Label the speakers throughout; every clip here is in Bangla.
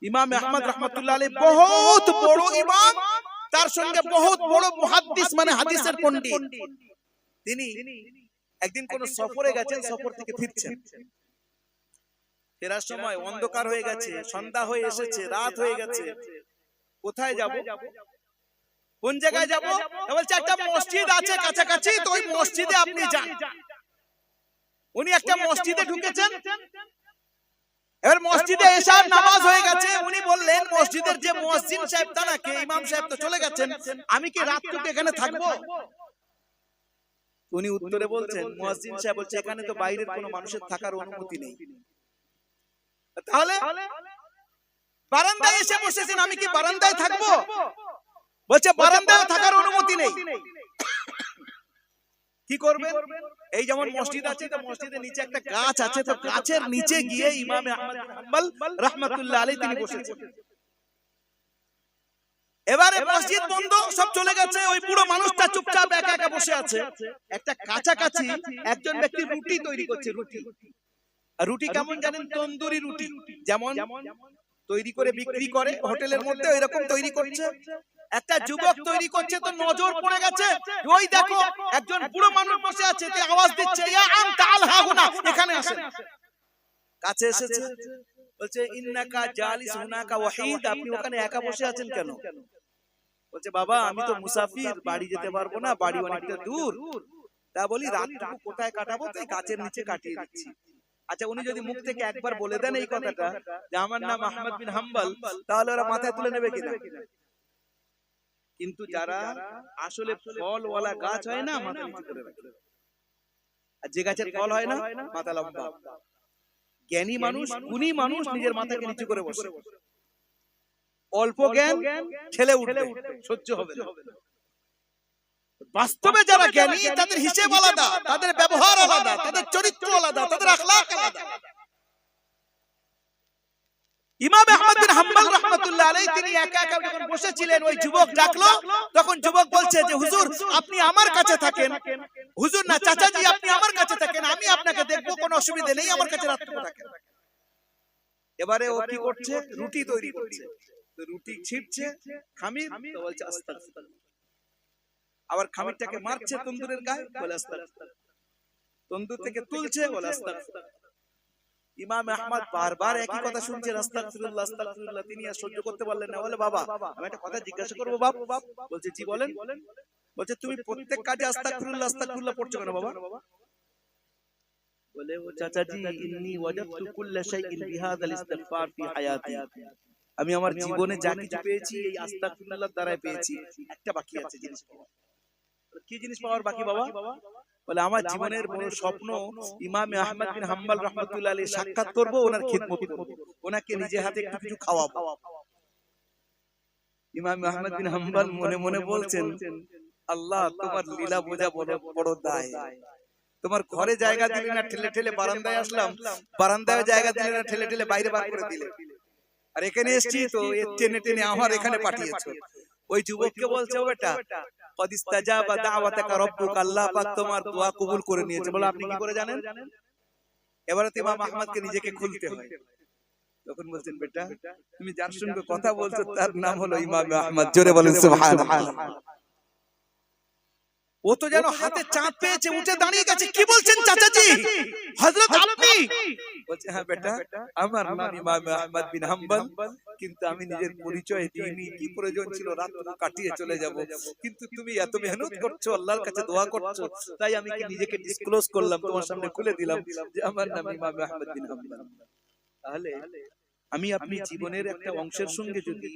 Speaker 1: ইমাম আহমদ রাহমাতুল্লাহ আলাইহি বহুত বড় ইমাম, তার সঙ্গে বহুত বড় মুহাদ্দিস মানে হাদিসের পণ্ডিত। তিনি একদিন কোন সফরে গেছেন, সফর থেকে ফিরছেন। ফেরার সময় অন্ধকার হয়ে গেছে, সন্ধ্যা হয়ে এসেছে, রাত হয়ে গেছে। কোথায় যাব, কোন জায়গায় যাব? বলছে একটা মসজিদ আছে কাছাকাছি, তো ওই মসজিদে আপনি যান। উনি একটা মসজিদে ঢুকেছেন। এবার মসজিদে এশার নামাজ হয়ে গেছে। উনি বললেন মসজিদের যে মুয়াজ্জিন সাহেব তা নাকি ইমাম সাহেব তো চলে গেছেন, আমি কি রাতটুকু এখানে থাকবো? উনি উত্তরে বলছেন, মুয়াজ্জিন সাহেব বলছে এখানে তো বাইরের কোনো মানুষের থাকার অনুমতি নেই, তাহলে বারান্দায় এসে বসেছেন, আমি কি বারান্দায় থাকবো? বলছে বারান্দায় থাকার অনুমতি নেই। কি করবেন? এই যেমন মসজিদ আছে, তো মসজিদের নিচে একটা গাছ আছে, তো গাছের নিচে গিয়ে ইমাম আহমদ বিন হাম্বল রাহমাতুল্লাহ আলাইহি তিনি বসেছেন। এবারে মসজিদ বন্ধ, সব চলে গেছে, ওই পুরো মানুষটা চুপচাপ একা একা বসে আছে। একটা কাছাকাছি একজন ব্যক্তি রুটি তৈরি করছে। রুটি কেমন জানেন? তন্দুরি রুটি, যেমন তৈরি করে বিক্রি করে হোটেলের মধ্যে, এরকম তৈরি করছে। একটা যুবক তৈরি করছে, তো নজর পড়ে গেছে, ওই দেখো একজন বুড়ো মানুষ বসে আছে, তে আওয়াজ দিচ্ছে ইয়া আনতা আল হাগুনা, এখানে আসেন। কাছে এসেছে, বলছে ইন্নাকা জালিস হুনাকা ওয়াহিদ, আপনি ওখানে একা বসে আছেন কেন? বলছে বাবা আমি তো মুসাফির, বাড়ি যেতে পারবো না, বাড়ি অনেকটা দূর। তা বলি রাতটুকু কোথায় কাটাবো, তাই গাছের নিচে কাটিয়ে দিচ্ছি। আচ্ছা উনি যদি মুখ থেকে একবার বলে দেন এই কথাটা যে আমার নাম আহমদ বিন হাম্বল, তাহলে ওরা মাথায় তুলে নেবে কিনা? কিন্তু যারা আসলে ফলওয়ালা গাছ হয় না, মাথা নিচু করে রাখে, আর যে গাছের ফল হয় না মাথা লম্বা। জ্ঞানী মানুষ, গুণী মানুষ নিজের মাথাকে নিচু করে বসে। অল্প জ্ঞান ঠেলে উঠবে, সহ্য হবে না। বাস্তবে যারা জ্ঞানী তাদের হিসেব আলাদা, তাদের ব্যবহার আলাদা, তাদের চরিত্র আলাদা, তাদের আখলাক আলাদা। ইমাম আহমদ বিন হাম্বল রাহমাতুল্লাহ আলাইহি তিনি একা একা যখন বসেছিলেন, ওই যুবক ডাকলো, তখন যুবক বলছে যে হুজুর আপনি আমার কাছে থাকেন। হুজুর না চাচাজি, আপনি আমার কাছে থাকেন, আমি আপনাকে দেখবো, কোনো অসুবিধা নেই, আমার কাছে রাতটুকু থাকেন। এবারে ও কি করছে? রুটি তৈরি করছে, তো রুটি ছিটছে খামির, তো বলছে আস্তাগফিরুল্লাহ। আবার খামিরটাকে মারছে তন্দুরের গায়ে, বলে আস্তাগফিরুল্লাহ। তন্দুর থেকে তুলছে, বলে আস্তাগফিরুল্লাহ। ইমাম আহমদ বারবার একই কথা শুনছেন, আস্তাগফিরুল্লাহ আস্তাগফিরুল্লাহ। তিনি আর সহ্য করতে পারলেন না, বলে বাবা আমি একটা কথা জিজ্ঞাসা করবো বাপ? বলছে জি বলেন। বলছে তুমি প্রত্যেক কাজে আস্তাগফিরুল্লাহ আস্তাগফিরুল্লাহ পড়ছো কেন বাবা? বলে ও চাচাজি ইন্নী ওয়াজাদতু কুল্লা শাইইন বিহাযাল ইস্তিগফার ফি হায়াতি, আমি আমার জীবনে যা কিছু পেয়েছি এই আস্তাগফিরুল্লাহর দ্বারাই পেয়েছি, একটা বাকি আছে জিনিস পাওয়া। কি জিনিস পাওয়ার বাকি বাবা? বলে আমার জীবনের বড় স্বপ্ন ইমাম আহমদ বিন হাম্বল রাহমাতুল্লাহ আলাইহি সাক্ষাৎ করব, ওনার খিদমত করব, ওনাকে নিজে হাতে একটু কিছু খাওয়াবো। ইমাম আহমদ বিন হাম্বল মনে মনে বলছেন, আল্লাহ তোমার লীলা বোঝা বড় দায়। তোমার ঘরে জায়গা দিলে না, ঠেলে ঠেলে বারান্দায় আসলাম, বারান্দায় জায়গা দিলে না, ঠেলে ঠেলে বাইরে বার করে দিলে, আর এখানে এসেছি তো টেনে টেনে আমার এখানে পাঠিয়েছো। ওই যুবককে বলছে ও বেটা কদ ইস্তাজাবা দাওয়াতাকা রাব্বুকা, আল্লাহ পাক তোমার দোয়া কবুল করে নিয়েছে। বলে আপনি কি করে জানেন? এবারে তো ইমাম আহমদকে নিজেকে খুলতে হয়। তখন বলছেন বেটা তুমি যার সঙ্গে কথা বলছো তার নাম হলো ইমাম আহমদ। জোরে বলেন সুবহানাল্লাহ। ও তো যেন হাতে চাঁদ পেয়েছে, উঠে দাঁড়িয়ে গেছে। কি বলছেন চাচাজি? হযরত আপনি? বলছে হ্যাঁ বেটা, আমার নাম ইমাম আহমদ বিন হাম্বল, কিন্তু আমি নিজের পরিচয় দিইনি। কি প্রয়োজন ছিল রাত কাটিয়ে চলে যাব, কিন্তু তুমি এত মেহনত করছো, আল্লাহর কাছে দোয়া করছো, তাই আমি কি নিজেকে ডিসক্লোজ করলাম, তোমার সামনে খুলে দিলাম যে আমার নাম ইমাম আহমদ বিন হাম্বল। তাহলে আমি আপনি জীবনের একটা অংশের সঙ্গে যদি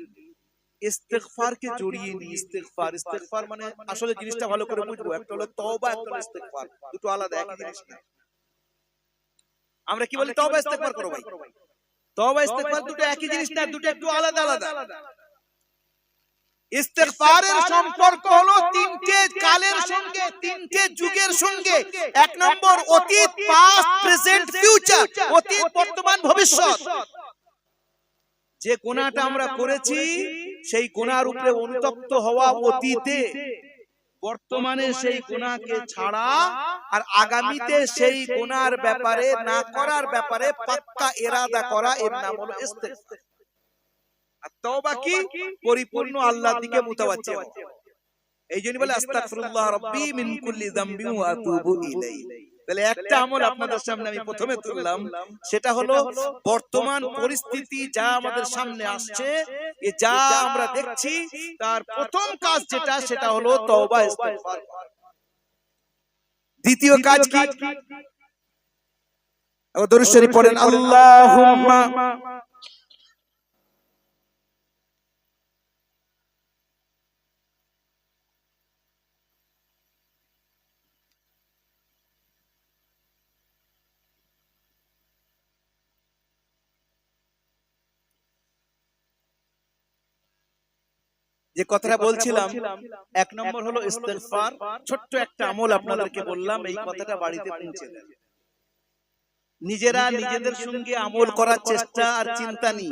Speaker 1: ইস্তিগফারকে জড়িয়ে নি, ইস্তিগফার মানে আসলে জিনিসটা ভালো করে বুঝবো, একটা হলো তওবা, একটা হলো ইস্তিগফার, দুটো আলাদা, একই জিনিস না। আমরা কি বলি তওবা ইস্তিগফার করো ভাই, তওবা ইস্তিগফার দুটো একই জিনিস না, দুটো একটু আলাদা আলাদা। ইস্তিগফারের সম্পর্ক হলো তিনটে কালের সঙ্গে, তিনটে যুগের সঙ্গে। এক নম্বর অতীত, পাস্ট, প্রেজেন্ট, ফিউচার, অতীত, বর্তমান, ভবিষ্যৎ। যে গুনাহটা আমরা করেছি সেই গুনাহর উপরে অনুতপ্ত হওয়া অতীতে, বর্তমানে সেই গুনাহকে ছাড়া, আর আগামীতে সেই গুনাহর ব্যাপারে না করার ব্যাপারে পাক্কা ইরাদা করা, এর নাম হলো ইস্তিগফার। আর তওবা কি? পরিপূর্ণ আল্লাহর দিকে মুতাওয়াজ্জিহ হওয়া। এই জন্য বলে আস্তাগফিরুল্লাহ রাব্বি মিন কুল্লি যামবি ওয়া আতুবু ইলাইহি। তাহলে একটা আমল আপনাদের সামনে আমি প্রথমে তুললাম, সেটা হলো বর্তমান পরিস্থিতি যা আমাদের সামনে আসছে, যা আমরা দেখছি, তার প্রথম কাজ যেটা, সেটা হলো তওবা ইস্তেগফার। দ্বিতীয় কাজ কি? দরুদ শরীফ পড়েন, আল্লাহুম্মা যে কথাটা বলছিলাম, এক নম্বর হলো ইস্তেগফার। ছোট্ট একটা আমল আপনাদেরকে বললাম, এই কথাটা বাড়িতে পৌঁছে দেন। নিজেরা নিজেদের সঙ্গে আমল করার চেষ্টা আর চিন্তা নেই।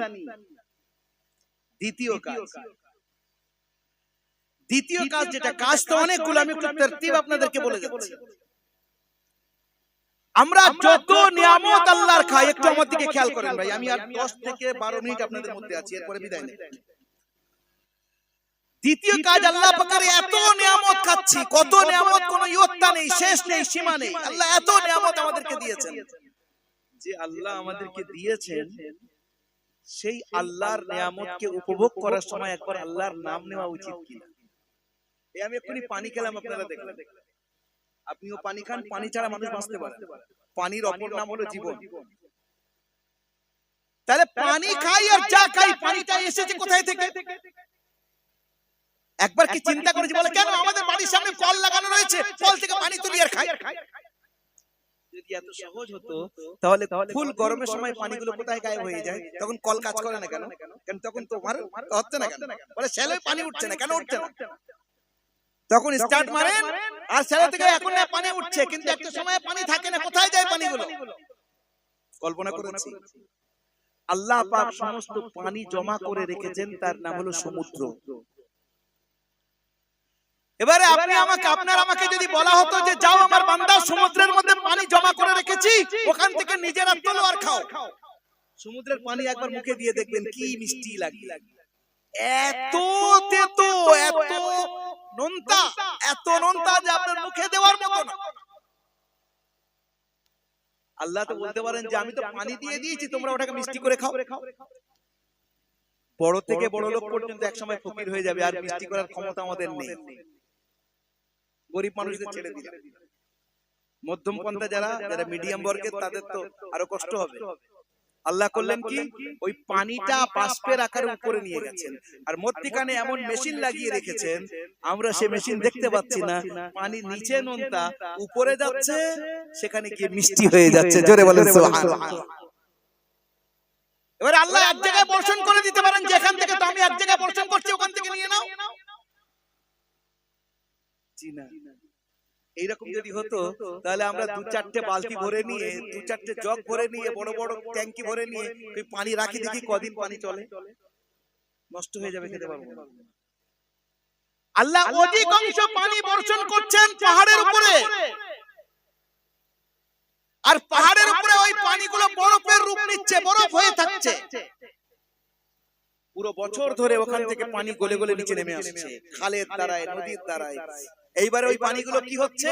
Speaker 1: দ্বিতীয় কাজ যেটা, কাজ তো অনেকগুলো, আমি একটু তারতিব আপনাদেরকে বলে যাচ্ছি। আমরা যত নিয়ামত আল্লাহর খাই, একটু আমার দিকে খেয়াল করেন ভাই, আমি আর 10 থেকে 12 মিনিট আপনাদের মধ্যে আছি, এরপরে বিদায় নেব। দ্বিতীয় কাজ, আল্লাহ পাকের এত নিয়ামত খাচ্ছি, কত নিয়ামত, কোনো ইয়ত্তা নেই, শেষ নেই, সীমা নেই। আল্লাহ এত নিয়ামত আমাদেরকে দিয়েছেন, যে আল্লাহ আমাদেরকে দিয়েছেন সেই আল্লাহর নিয়ামতকে উপভোগ করার সময় একবার আল্লাহর নাম নেওয়া উচিত কিনা? এই আমি এক্ষুনি পানি খেলাম, আপনারা দেখলেন, আপনিও পানি খান, পানি ছাড়া মানুষ বাঁচতে পারে না। পানির অপর নাম হলো জীবন। তাহলে পানি খাই আর যা খাই, পানিটা এসেছে কোথায় থেকে? একবার কি চিন্তা করেছি? বলে কেন আমাদের বাড়ির সামনে কল লাগানো রয়েছে, কল থেকে পানি তুলি আর খাই। যদি এত সহজ হতো, তাহলে ফুল গরমের সময় পানিগুলো কোথায় গায়েব হয়ে যায়? তখন কল কাজ করে না কেন? কেন তখন তোমার হচ্ছে না কেন? বলে শ্যালে পানি উঠছে না কেন? উঠছে না। তখন স্টার্ট মারেন আর শ্যালে থেকে এখন না পানি উঠছে, কিন্তু একটা সময় পানি থাকে না, কোথায় যায় পানিগুলো? কল্পনা করেছি। আল্লাহ পাক সমস্ত পানি জমা করে রেখেছেন, তার নাম হলো সমুদ্র। এবারে আপনি আমাকে, আপনার আমাকে যদি বলা হতো যে যাও আমার বান্দা, সমুদ্রের মধ্যে পানি জমা করে রেখেছি, ওখান থেকে নিজেরা তোলো আর খাও। সমুদ্রের পানি একবার মুখে দিয়ে দেখবেন কি মিষ্টি লাগে, এত তেতো, এত নোনতা, এত নোনতা যে আপনার মুখে দেওয়ার মতো না। আল্লাহ তো বলতে পারেন যে আমি তো পানি দিয়ে দিয়েছি, তোমরা ওটাকে মিষ্টি করে খাও। বড় থেকে বড় লোক পর্যন্ত একসময় ফকির হয়ে যাবে, আর মিষ্টি করার ক্ষমতা আমাদের নেই। গরিব মানুষদের ছেড়ে দিলাম, মধ্যম পন্থা যারা মিডিয়াম বর্গের, তাদের তো আরো কষ্ট হবে। আল্লাহ করলেন কি, ওই পানিটা বাষ্পের আকারে উপরে নিয়ে গেছেন, আর মধ্যখানে এমন মেশিন লাগিয়ে রেখেছেন, আমরা সে মেশিন দেখতে পাচ্ছি না। পানি নিচে নোনতা, উপরে যাচ্ছে, সেখানে গিয়ে মিষ্টি হয়ে যাচ্ছে। জোরে বলেন সুবহানাল্লাহ। এবার আল্লাহ এক জায়গায় বর্ষণ করে দিতে পারেন, যেখান থেকে তো আমি এক জায়গায় বর্ষণ করছি, ওখান থেকে নিয়ে নাও। এইরকম যদি হতো, তাহলে আমরা 2-4টে বালতি ভরে নিয়ে, 2-4টে জগ ভরে নিয়ে, বড় বড় ট্যাঙ্কি ভরে নিয়ে ওই পানি রাখি, দেখি কদিন পানি চলে। নষ্ট হয়ে যাবে, খেতে পারবো না। আল্লাহ অধিকাংশ পানি বর্ষণ করছেন পাহাড়ের উপরে, আর পাহাড়ের উপরে ওই পানিগুলো বরফের রূপ নিচ্ছে, বরফ হয়ে থাকছে। পুরো বছর ধরে ওখান থেকে পানি গলে গলে নিচে নেমে আসছে, খালের দ্বারায়, নদীর দ্বারায়। এইবারে ওই পানিগুলো কি হচ্ছে,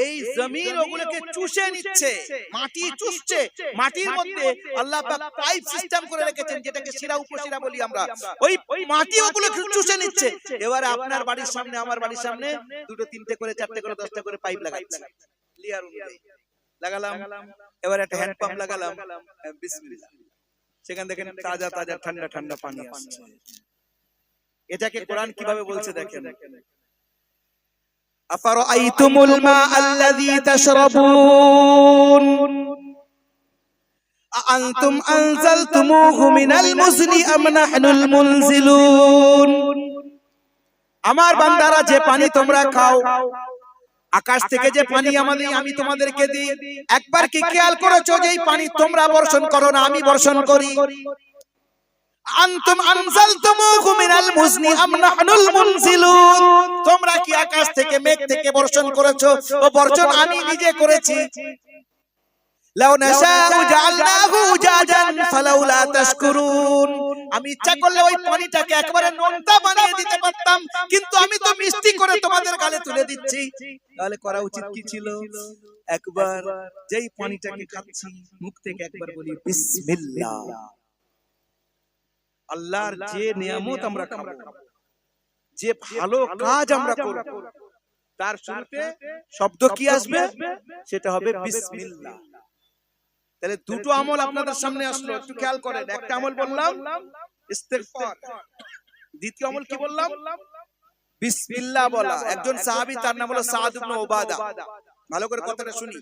Speaker 1: এই জমিন ওগুলোকে চুষে নিচ্ছে, মাটি চুষছে। মাটির মধ্যে আল্লাহ পাক পাইপ সিস্টেম করে রেখেছেন, যেটাকে শিরা উপশিরা বলি আমরা। ওই মাটি ওগুলোকে চুষে নিচ্ছে। এবারে আপনার বাড়ির সামনে, আমার বাড়ির সামনে 2, 3 করে, 4 করে, 10 করে পাইপ লাগাচ্ছে, লেয়ার অনুযায়ী লাগালাম। এবার একটা হ্যান্ড পাম্প লাগালাম, বিসমিল্লাহ, সেখান থেকে তাজা তাজা ঠান্ডা ঠান্ডা পানি আসছে। এটাকে কোরআন কিভাবে বলছে দেখেন, আফারাআইতুমুল মাআল্লাযী তাশরাবুন আআনতুম আনজালতুমুহু মিনাল মুজনি আম নাহনুল মুনজিলুন। আমার বান্দারা, যে পানি তোমরা খাও, আকাশ থেকে যে পানি আমি তোমাদেরকে দিই, একবার কি খেয়াল করেছো যে এই পানি তোমরা বর্ষণ করো না, আমি বর্ষণ করি? আনতুম আনজালতুমুহু মিনাল মুজনি আম নাহনুল মুনজিলুন। তোমরা কি আকাশ থেকে, মেঘ থেকে বর্ষণ করেছো? ও বর্ষণ আমি নিজে করেছি। লাউ নাশাউ জাআলনাহু উজাজান ফালাউলা তাশকুরুন, আমি ইচ্ছা করলে ওই পানিটাকে একেবারে নোনতা বানিয়ে দিতে পারতাম, কিন্তু আমি তো মিষ্টি করে তোমাদের গালে তুলে দিচ্ছি। তাহলে করা উচিত কি ছিল? একবার যেই পানিটাকে খাচ্ছি মুখ থেকে একবার বলি বিসমিল্লাহ। আল্লাহর যে নিয়ামত আমরা খাবো, যে ভালো কাজ আমরা করব, তার শুরুতে শব্দ কি আসবে? সেটা হবে বিসমিল্লাহ। তাহলে দুটো আমল আপনাদের সামনে আসলো, একটু খেয়াল করেন। একটা আমল বললাম ইস্তিগফার, দ্বিতীয় আমল কি বললাম? বিসমিল্লাহ বলা। একজন সাহাবী, তার নাম হলো সাদ ইবনে উবাদা। ভালো করে কথাটা শুনি।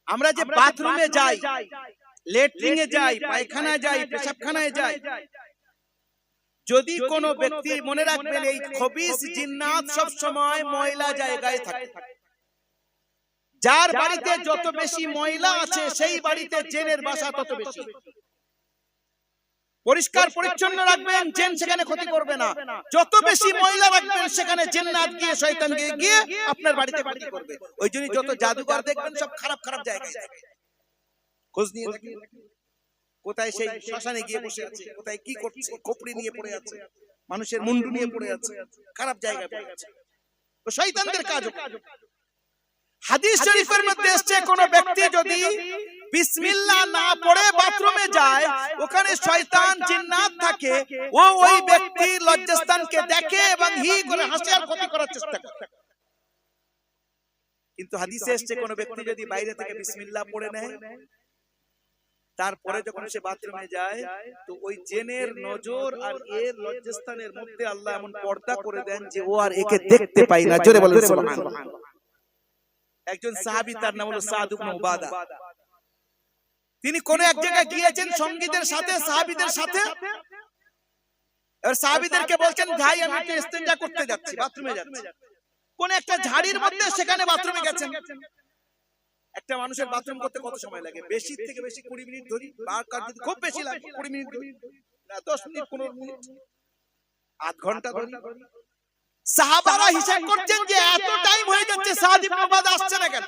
Speaker 1: আমরা যে বাথরুমে যাই, লেট্রিনে যাই, পায়খানায় যাই, পেশাবখানায় যাই, যদি কোনো ব্যক্তি, মনে রাখবেন এই খবিস জিন্নাত সব সময় ময়লা জায়গায় থাকে। যার বাড়িতে যত বেশি ময়লা আছে সেই বাড়িতে জিনের বাসা তত বেশি। পরিষ্কার পরিচ্ছন্ন রাখবেন, জিন সেখানে ক্ষতি করবে না। যত বেশি ময়লা রাখবেন সেখানে জিন্নাত গিয়ে, শয়তান গিয়ে আপনার বাড়িতে ক্ষতি করবে। ওই জন্য যত জাদুঘর দেখবেন সব খারাপ খারাপ জায়গায় থাকে। খোঁজ নিয়ে দেখেন কোথায় সেই শ্মশানে গিয়ে বসে আছে, কোথায় কি করছে, খোপড়ি নিয়ে পড়ে আছে, মানুষের মুন্ডু নিয়ে পড়ে আছে, খারাপ জায়গায় পড়ে আছে। তো শয়তানদের কাজ। হাদিস শরীফের মধ্যে এসেছে কোন ব্যক্তি যদি বিসমিল্লাহ না পড়ে বাথরুমে যায়, ওখানে শয়তান জিন্নাত থাকে, ও ওই ব্যক্তির লজ্জাস্থানকে দেখে এবং হি করে হাসি আর ক্ষতি করার চেষ্টা করে। কিন্তু হাদিসে এসেছে কোন ব্যক্তি যদি বাইরে থেকে বিসমিল্লাহ পড়ে নেয়, তারপরে যখন সে বাথরুমে যায়, তো ওই জিনের নজর আর এর লজ্জাস্থানের মধ্যে আল্লাহ এমন পর্দা করে দেন যে ও আর একে দেখতে পায় না। জোরে বলেন সুবহানাল্লাহ। একজন সাহাবী, তার নাম হলো সাদ ইবনে উবাদা। তিনি কোন এক জায়গায় গিয়েছেন সঙ্গীদের সাথে, সাহাবীদের সাথে। আর সাহাবীদেরকে বলছেন, ভাই আমি একটু ইস্তেঞ্জা করতে যাচ্ছি, বাথরুমে যাচ্ছি। কোন একটা ঝাড়ির মধ্যে সেখানে বাথরুমে গেছেন। একটা মানুষের বাথরুম করতে কত সময় লাগে? বেশি থেকে বেশি 20 মিনিট ধরি, বা যদি খুব বেশি লাগে 20 মিনিট ধরি, না 10 মিনিট, 15 মিনিট, আধ ঘন্টা ধরি। সাহাবারা হিসাব করছেন যে এত টাইম হয়ে যাচ্ছে, সাদ ইবনে উবাদা আসছে না কেন?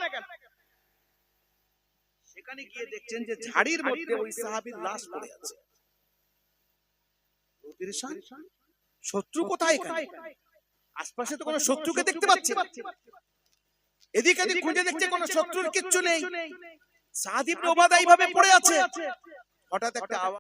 Speaker 1: সেখানে গিয়ে দেখছেন যে ঝাড়ির মধ্যে ওই সাহাবীর লাশ পড়ে আছে। শত্রু কোথায় এখানে? আশপাশে তো কোনো শত্রুকে দেখতে পাচ্ছি না। এদিক এদিক খুঁজে দেখছে কোনো শত্রুর কিচ্ছু নেই। সাদ ইবনে উবাদা এইভাবে পড়ে আছে। হঠাৎ একটা